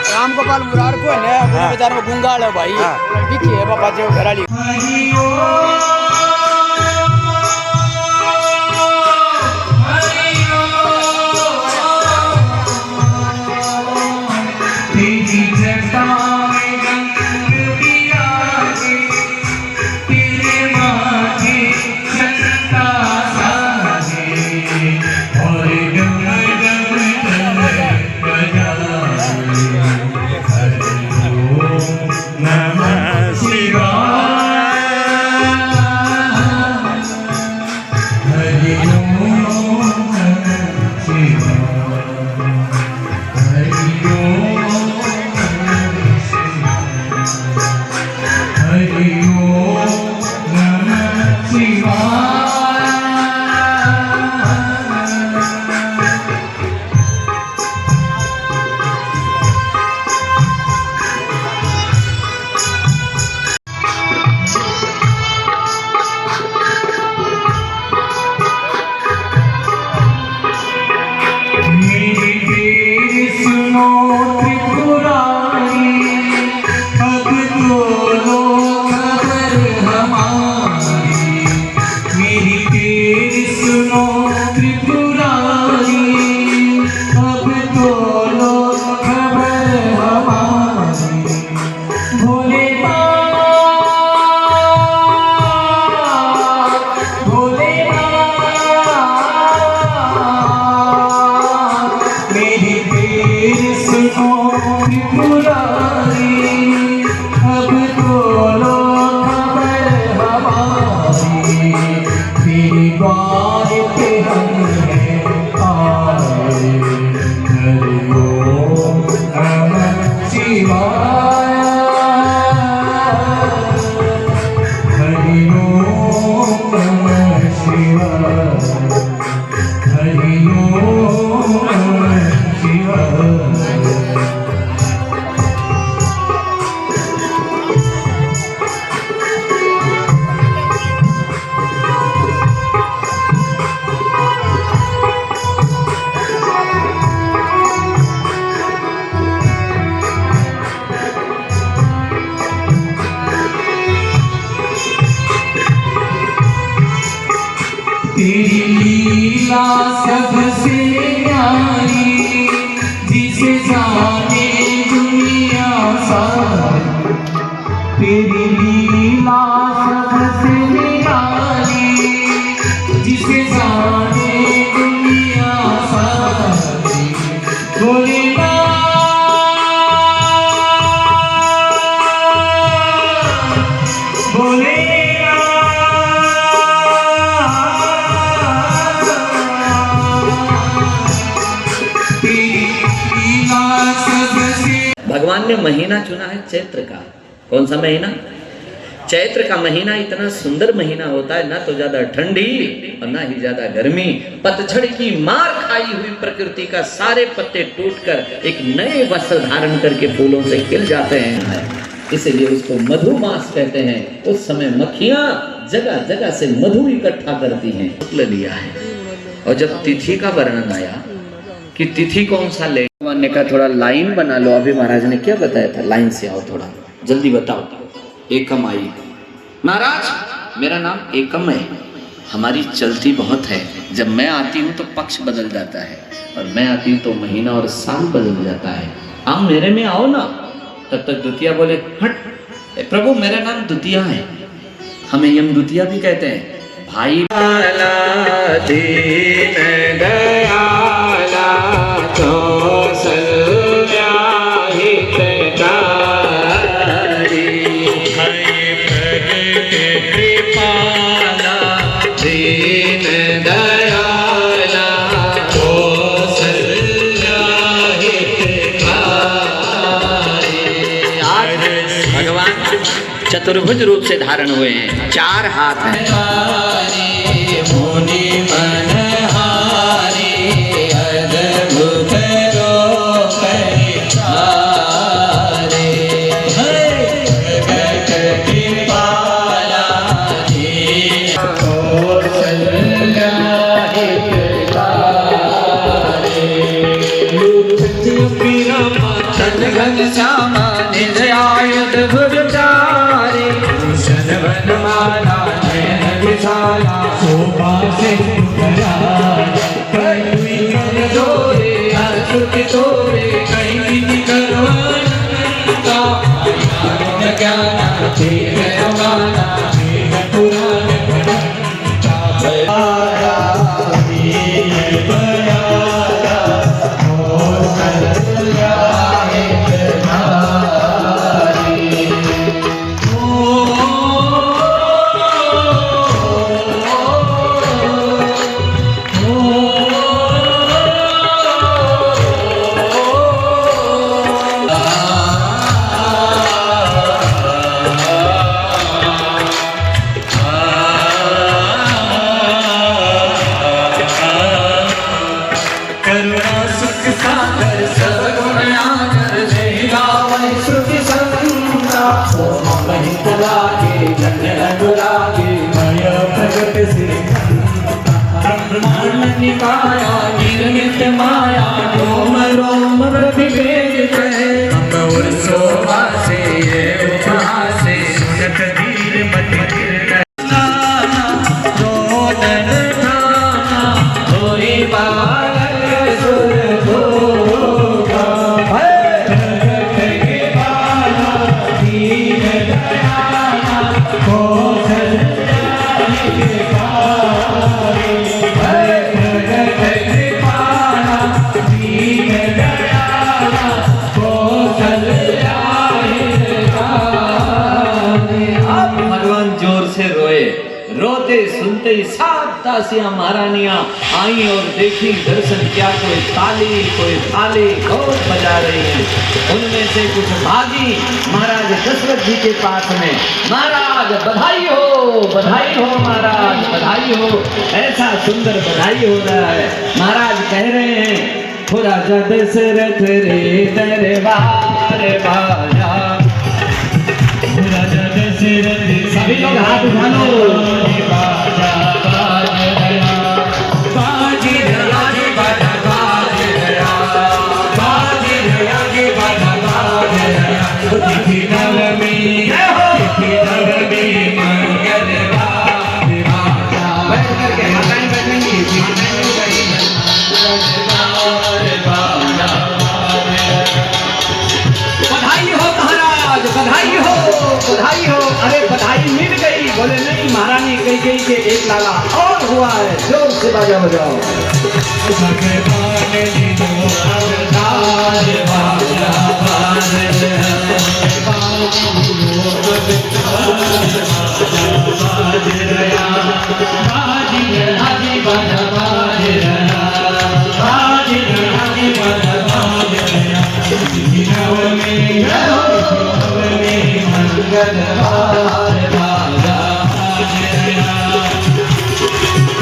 राम गोपाल मुरार को है अपने बाजार में गुंगाल है भाई। दिखी है बाबा जो घराली। तेरी लीला सबसे न्यारी, जिसे जाने दुनिया सारी। तेरी लीला सबसे न्यारी, जिसे जाने दुनिया सारी। भोलेनाथ भगवान ने महीना चुना है चैत्र का। कौन सा महीना? चैत्र का महीना इतना सुंदर महीना होता है, ना तो ज्यादा ठंडी और ना ही ज्यादा गर्मी। पतझड़ की मार खाई हुई प्रकृति का सारे पत्ते टूटकर एक नए वस्त्र धारण करके फूलों से खिल जाते हैं, इसीलिए उसको मधुमास कहते हैं। उस समय मक्खियां जगह जगह से मधु इकट्ठा करती हैं। शुक्ल लिया है। और जब तिथि का वर्णन आया कि तिथि कौन सा ले, भगवान ने कहा थोड़ा लाइन बना लो। अभी महाराज ने क्या बताया था? लाइन से आओ, थोड़ा जल्दी बताओ। एकम आई। महाराज मेरा नाम एकम है, हमारी चलती बहुत है। जब मैं आती हूँ तो पक्ष बदल जाता है, और मैं आती हूँ तो महीना और साल बदल जाता है। आप मेरे में आओ ना। तब तक द्वितीया बोले, हट प्रभु मेरा नाम द्वितीया है, हमें यम द्वितीया भी कहते हैं। भाई वाला दीन दयाला कौसल्या हितकारी कृपाला दीन दयाला कौसल्या हितकारी। आज भगवान चतुर्भुज रूप से धारण हुए हैं, 4 हाथ हैं। मुनि मनहारी अद्भुत रूप धारे, जगत कृपाला कौसल्या हितकारी। तन घन श्यामा निज आयुध भुजचारी, भूषण वनमाला नयन विशाला शोभा से कई कर जोरे अस्तुत तोरे कई विधि करवाना ज्ञान तेग अमाना तेग पुराण करुणा सुख सागर सब गुण आकर जय गावै श्रुति संता। ओम महित लागे जन अनुरागे मय प्रगट से ब्रह्मांड निकाया निर्मित माया रोम रोम प्रतिवेद कहे। और शोभा से ये उपहासे सुनत धीर मति रोदन ठाना होई बाल रोते सुनते ही 7 दासियां महारानियां आई और देखी दर्शन किया। कोई ताली कोई थाली बहुत बजा रही हैं। उनमें से कुछ भागी महाराज दशरथ जी के पास में, महाराज बधाई हो महाराज बधाई हो। ऐसा सुंदर बधाई हो रहा है। महाराज कह रहे हैं हो राजा दशरथ रे दरबार बाजा। राजा दशरथ सभी लोग हाथ उठा लो। बधाई हो। अरे बधाई मिल गई। बोले नहीं महारानी कई के एक लाला और हुआ है। जोर से बाजा बजाओ।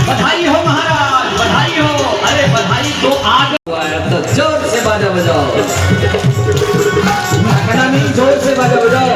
बधाई हो महाराज बधाई हो। अरे बधाई तो आगे हुआ है। तो जोर से बाजा बजाओ। नहीं जोर से बाजा बजाओ।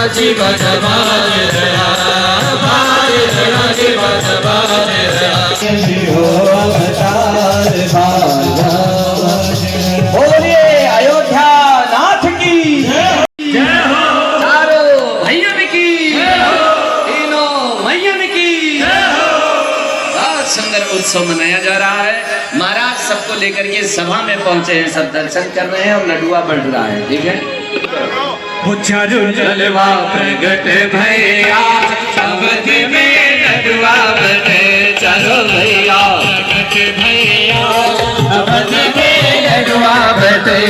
जी बाजा बाज रहा बाज रहा जी बाजा बाज रहा हो अवतार बाजा। बोलिए अयोध्या नाथ की जय हो। सुंदर उत्सव मनाया जा रहा है। महाराज सबको लेकर के सभा में पहुंचे हैं, सब दर्शन कर रहे हैं और लडुआ बढ़ रहा है। ठीक है, चारू जलवा प्रगट भैया अवधि में लडुआ बने, चलो भैया प्रगट भैया अवधि में लडुआ बने,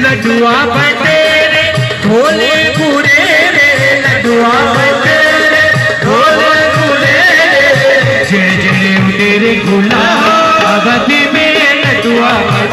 लडुआ बने रे भोले पूरे रे, लडुआ बने रे भोले पूरे रे, जय जय तेरे गुलाम अवधि में लडुआ बने।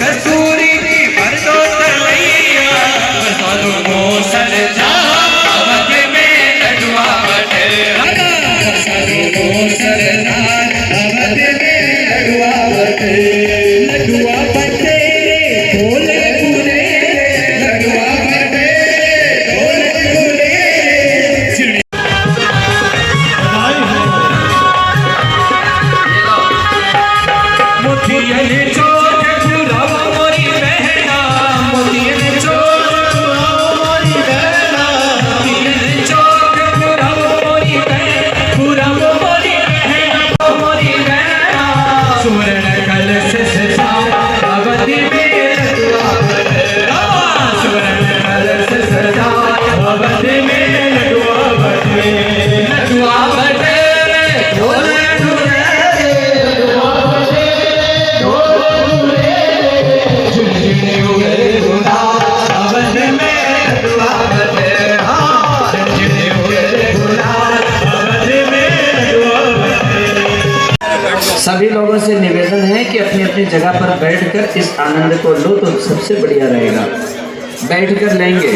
कसूरी की भर दो तलैया, बरसातों मौसम जा अवधि में लडुआ बने, बरसातों मौसम जा अवधि में लडुआ बने, लडुआ बने भोले पूरे, लडुआ बने भोले पूरे। मोतिये चोट चुरावा मोरी बहना, मोतिये चोट चुरावा मोरी बहना, मोतिये चोट चुरावा मोरी बहना, चुरावा मोरी बहना, मोरी बहना, सुवर्ण कलश सजा अवधि में लडुआ बने, सुवर्ण कलश सजा अवधि में लडुआ बने, लडुआ बने भोले पूरे, लडुआ बने सभी लोगों से निवेदन है कि अपनी अपनी जगह पर बैठकर इस आनंद को लो तो सबसे बढ़िया रहेगा। बैठकर लेंगे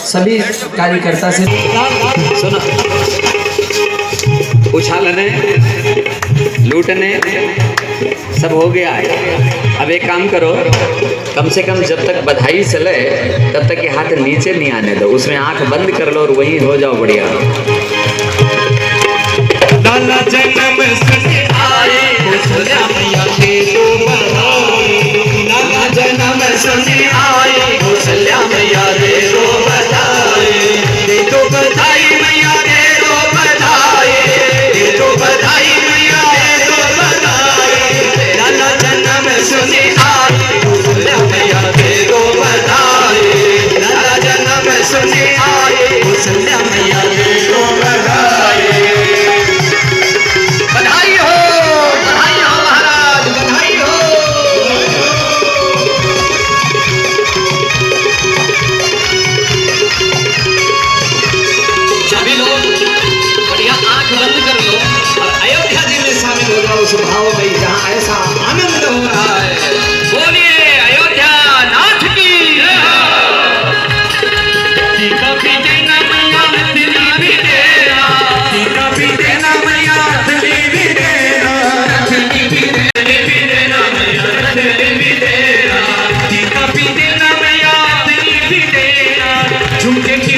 सभी कार्यकर्ता से। सुनो, उछालने लूटने सब हो गया है। अब एक काम करो, कम से कम जब तक बधाई चले तब तक ये हाथ नीचे नहीं आने दो, उसमें आंख बंद कर लो और वहीं हो जाओ बढ़िया। लाला जन्म से आए कौशल्या मैया के तो बधाई, लाला जन्म से आए कौशल्या मैया दे दो बधाई, दे दो बधाई मैया दे दो बधाई, दे दो बधाई मैया दे दो बधाई, लाला जन्म से आए कौशल्या मैया दे दो बधाई, लाला जन्म से आए कौशल्या मैया दे दो बधाई। बधाई हो महाराज, बधाई हो। सभी लोग बढ़िया आंख बंद कर लो और अयोध्या जी में शामिल हो जाओ उस भाव में जहाँ ऐसा आनंद हो रहा है। बोलिए अयोध्या नाथ की टीका भी देना मैया दिली भी देना, टीका भी देना मैया दिली भी देना, दिली भी देना मैया दिली भी देना, टीका भी देना मैया दिली भी देना, झुमके की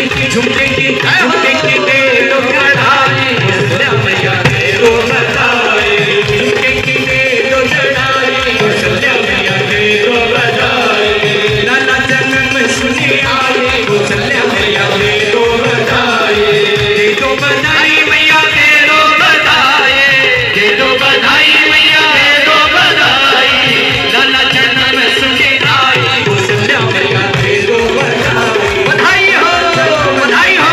दे दो चढ़ाई, कौशल्या मैया दे दो बधाई, झुमके की दे दो चढ़ाई, कौशल्या मैया दे दो बधाई, लाला जन्म सुनी आए कौशल्या मैया दे दो बधाई, दे दो बधाई मैया दे दो बधाई, दे दो बधाई मैया दे दो बधाई, लाला जन्म सुनी आए कौशल्या मैया दे दो बधाई। बधाई हो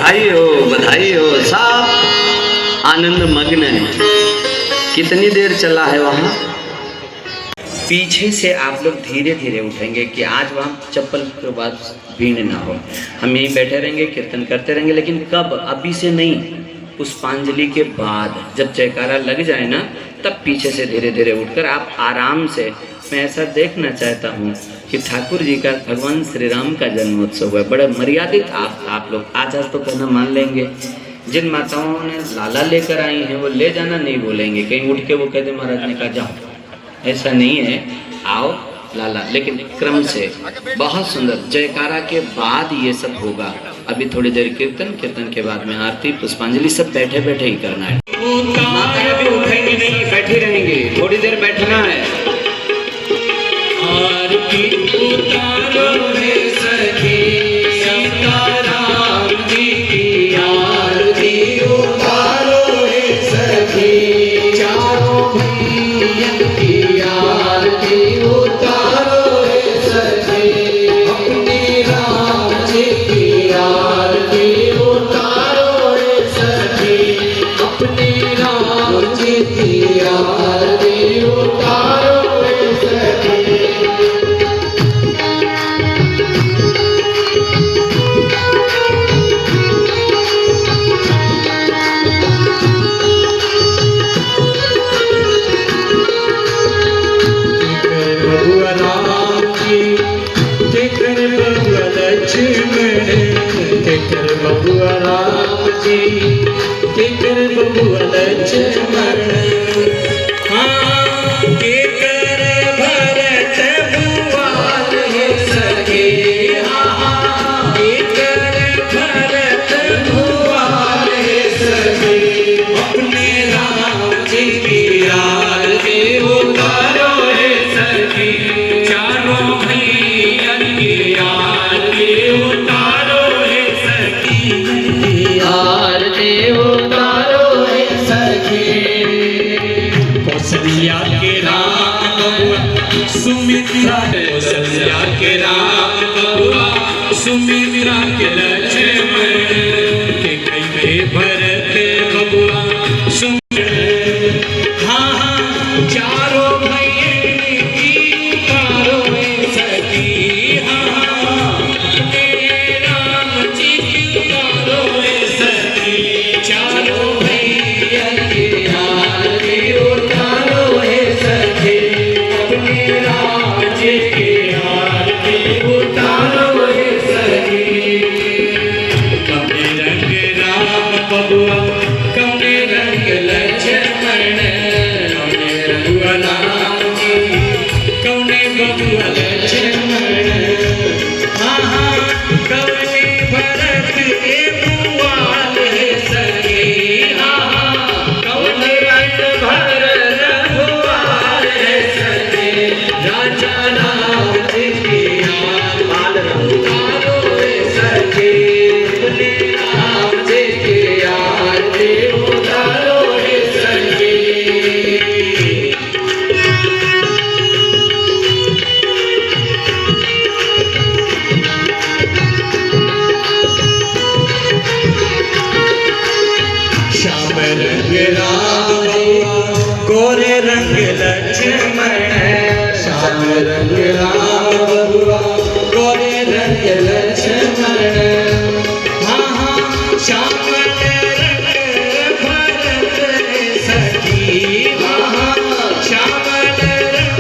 बधाई हो। सब आनंद मग्न है। कितनी देर चला है वहाँ? पीछे से आप लोग धीरे धीरे उठेंगे कि आज वहाँ चप्पल के बाद भीड़ ना हो। हम यहीं बैठे रहेंगे, कीर्तन करते रहेंगे, लेकिन कब? अभी से नहीं, पुष्पांजलि के बाद जब जयकारा लग जाए ना, तब पीछे से धीरे धीरे उठकर आप आराम से। मैं ऐसा देखना चाहता हूँ कि ठाकुर जी का, भगवान श्री राम का जन्मोत्सव है, बड़ा मर्यादित आप लोग आज तो कहना मान लेंगे। जिन माताओं ने लाला लेकर आई हैं वो ले जाना नहीं बोलेंगे, कहीं उठ के वो कहते महाराज ने कहा जाओ, ऐसा नहीं है, आओ लाला, लेकिन क्रम से। बहुत सुंदर। जयकारा के बाद ये सब होगा। अभी थोड़ी देर कीर्तन के बाद में आरती, पुष्पांजलि, सब बैठे बैठे ही करना है। माताएं अभी उठेंगे नहीं, बैठी रहेंगे, थोड़ी देर बैठना है। आरती उतारो रे सखी, सीताराम जी की आरती उतारो रे सखी, चारों भैयन की आरती उतारो रे सखी, अपने राम जी की आरती उतारो रे सखी, अपने राम जी की आरती उतारो रे सखी। बबुआ राम जी, तेकर बबुआ लक्ष्मण, तेकर बबुआ राम जी, तेकर बबुआ लक्ष्मण, हाँ तेकर भरत भुवन हे सखे, हाँ तेकर भरत भुवन हे सखे, अपने राम जी की आरती उतारो हे सखी, चारों भैयन की आरती उतारो हे सखी, आरती उतारो हे सखी। कौशल्या के राम बबुआ सुमित्रा, कौशल्या के राम बबुआ सुमित्रा के लक्ष्मण, के कई भरत बबुआ सुमित्रा, हाँ हाँ चारों भैयन की उतारो हे सखी, हाँ अपने राम जी की उतारो हे सखी, चारों भैयन की आरती उतारो हे सखी, अपने राम जी की आरती उतारो हे सखी। कौने रंग राम बबुआ, कौने रंग लक्ष्मण, कौने रंगुआ राम जी, कौने बबुआ लक्ष्मण, हाँ हाँ कौने भरत के भुवन हे सखी, हाँ हाँ कौने रंग भरत भुवन हे सखी, राजा राम जी की आरती उतारो हे सखी, अपने राम जी की आरती उतारो हे सखी। श्याम रंग राम बबुआ, गोरे रंग लक्ष्मण, श्याम रंग राम बबुआ, गोरे रंग लक्ष्मण, हाँ हाँ श्याम रंग भरत सखी, हाँ हाँ श्याम रंग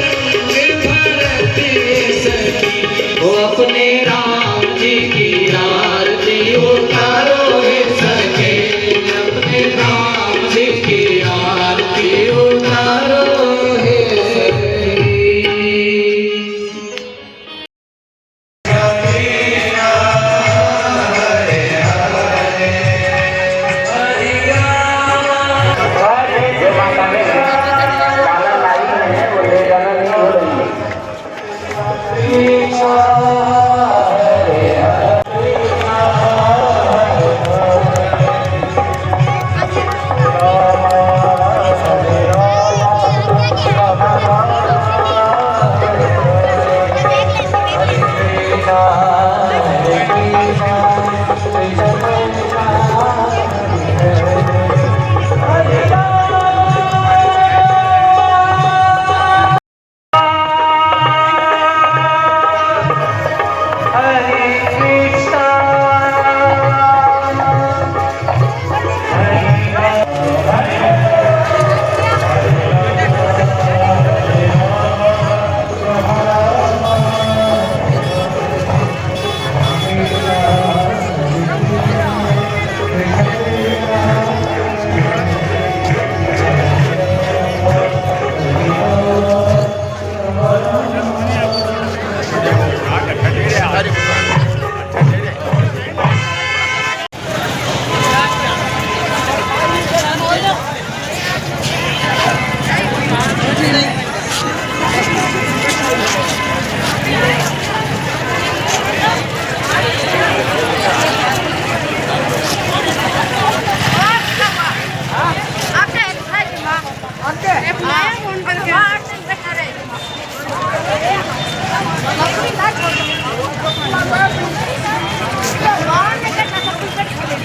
भरत सखी, वो अपने राम जी की आरती उतारो हे सखी, अपने राम जी की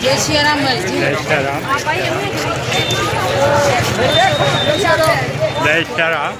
जय श्री राम भाई जी। जय श्री राम। जय श्री राम।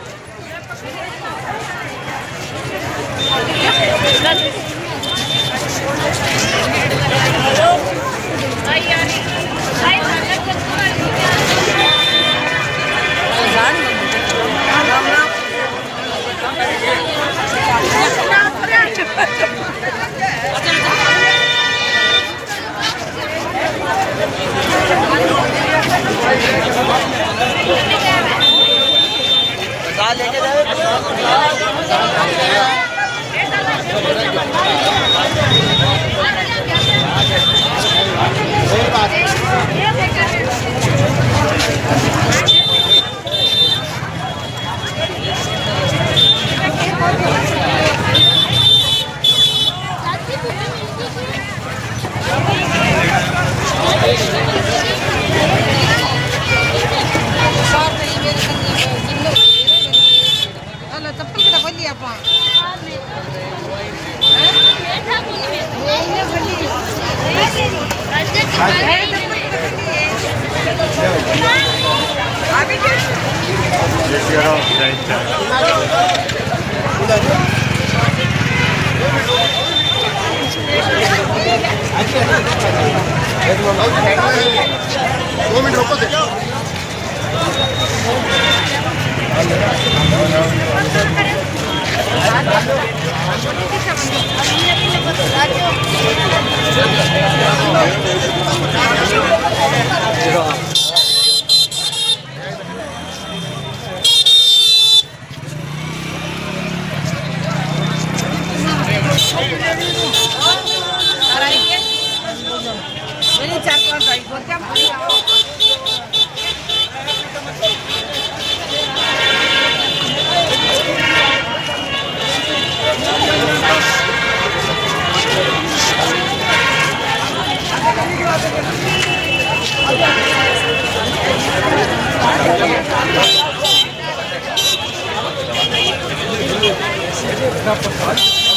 चप्पल कितना बन लिया अपना Gracias.